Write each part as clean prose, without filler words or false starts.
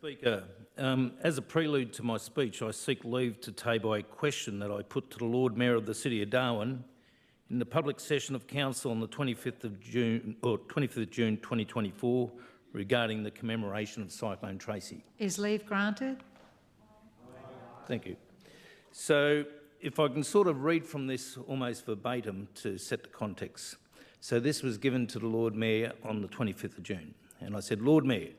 Speaker, as a prelude to my speech, I seek leave to table a question that I put to the Lord Mayor of the City of Darwin in the public session of Council on the 25th of June 2024 regarding the commemoration of Cyclone Tracy. Is leave granted? Thank you. So if I can sort of read from this almost verbatim to set the context. So this was given to the Lord Mayor on the 25th of June. And I said, Lord Mayor,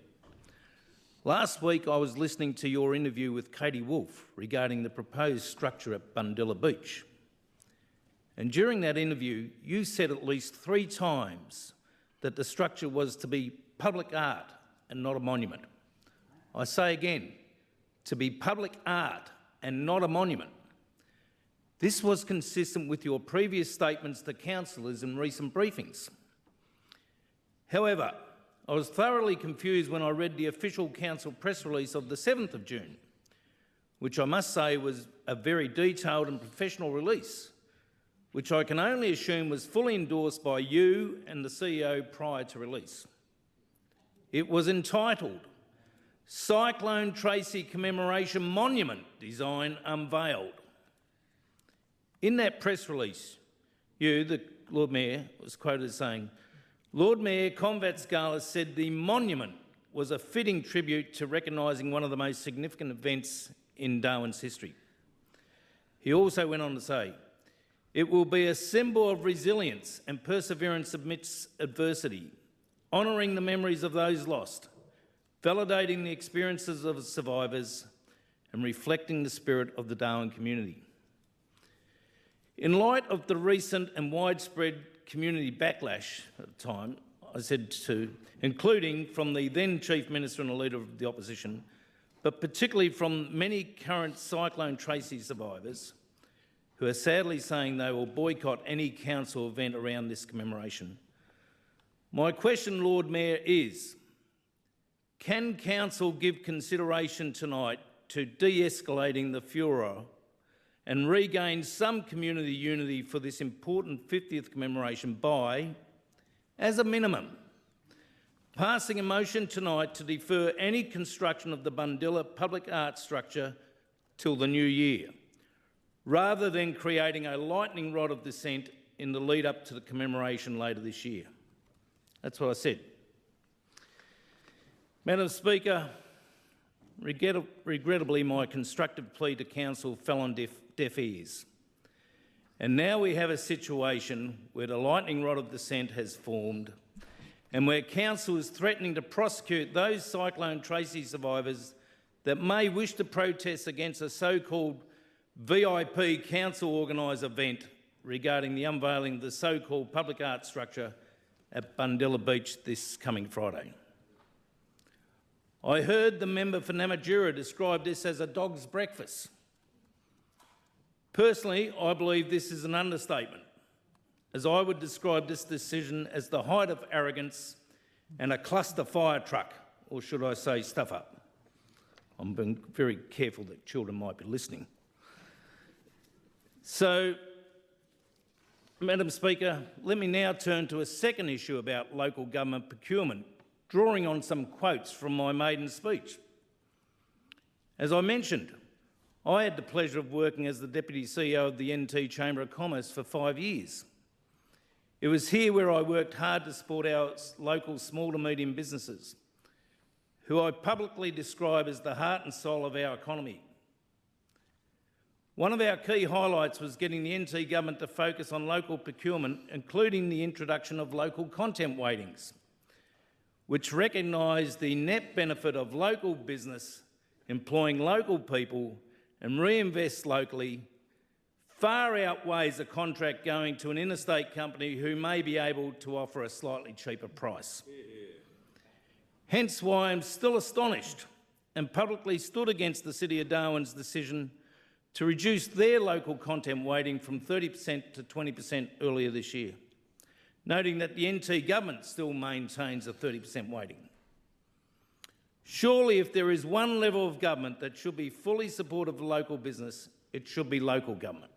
last week I was listening to your interview with Katie Wolfe regarding the proposed structure at Bundilla Beach. And during that interview, you said at least 3 times that the structure was to be public art and not a monument. I say again, to be public art and not a monument. This was consistent with your previous statements to councillors in recent briefings. However, I was thoroughly confused when I read the official council press release of the 7th of June, which I must say was a very detailed and professional release, which I can only assume was fully endorsed by you and the CEO prior to release. It was entitled, Cyclone Tracy Commemoration Monument Design Unveiled. In that press release, you, the Lord Mayor, was quoted as saying, Lord Mayor Vatskalis said the monument was a fitting tribute to recognising one of the most significant events in Darwin's history. He also went on to say, it will be a symbol of resilience and perseverance amidst adversity, honouring the memories of those lost, validating the experiences of survivors and reflecting the spirit of the Darwin community. In light of the recent and widespread community backlash at the time, I said to, including from the then Chief Minister and the Leader of the Opposition, but particularly from many current Cyclone Tracy survivors, who are sadly saying they will boycott any council event around this commemoration. My question, Lord Mayor, is, can Council give consideration tonight to de-escalating the furor and regain some community unity for this important 50th commemoration by, as a minimum, passing a motion tonight to defer any construction of the Bundilla public art structure till the new year, rather than creating a lightning rod of dissent in the lead up to the commemoration later this year. That's what I said. Madam Speaker, regrettably, my constructive plea to Council fell on deaf ears. And now we have a situation where the lightning rod of dissent has formed and where Council is threatening to prosecute those Cyclone Tracy survivors that may wish to protest against a so-called VIP Council organised event regarding the unveiling of the so-called public art structure at Bundilla Beach this coming Friday. I heard the member for Namatjura describe this as a dog's breakfast. Personally, I believe this is an understatement, as I would describe this decision as the height of arrogance and a cluster fire truck, or should I say stuff up. I'm being very careful that children might be listening. So, Madam Speaker, let me now turn to a second issue about local government procurement, drawing on some quotes from my maiden speech. As I mentioned, I had the pleasure of working as the Deputy CEO of the NT Chamber of Commerce for 5 years. It was here where I worked hard to support our local small to medium businesses, who I publicly describe as the heart and soul of our economy. One of our key highlights was getting the NT government to focus on local procurement, including the introduction of local content weightings, which recognise the net benefit of local business employing local people and reinvest locally far outweighs a contract going to an interstate company who may be able to offer a slightly cheaper price. Hence why I'm still astonished and publicly stood against the City of Darwin's decision to reduce their local content weighting from 30% to 20% earlier this year, noting that the NT government still maintains a 30% weighting. Surely if there is one level of government that should be fully supportive of local business, it should be local government.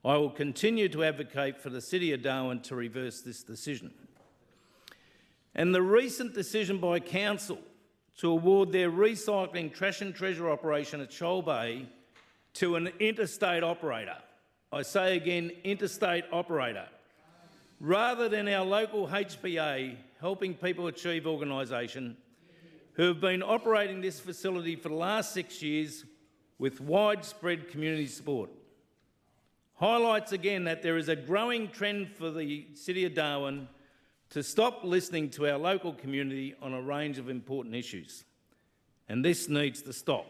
I will continue to advocate for the City of Darwin to reverse this decision. And the recent decision by Council to award their recycling trash and treasure operation at Shoal Bay to an interstate operator. I say again, interstate operator, rather than our local HPA, Helping People Achieve organisation, who have been operating this facility for the last 6 years with widespread community support. Highlights again that there is a growing trend for the City of Darwin to stop listening to our local community on a range of important issues, and this needs to stop.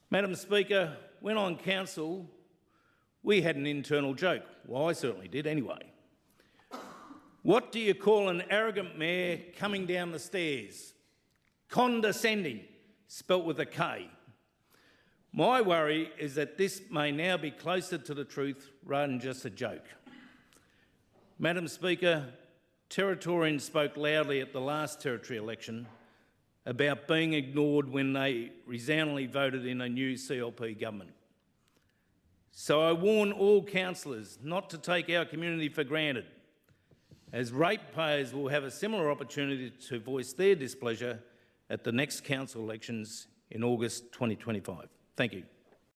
Madam Speaker, when on council, we had an internal joke. Well, I certainly did anyway. What do you call an arrogant mayor coming down the stairs? Condescending, spelt with a K. My worry is that this may now be closer to the truth rather than just a joke. Madam Speaker, Territorians spoke loudly at the last Territory election about being ignored when they resoundingly voted in a new CLP government. So I warn all councillors not to take our community for granted, as ratepayers will have a similar opportunity to voice their displeasure at the next council elections in August 2025. Thank you.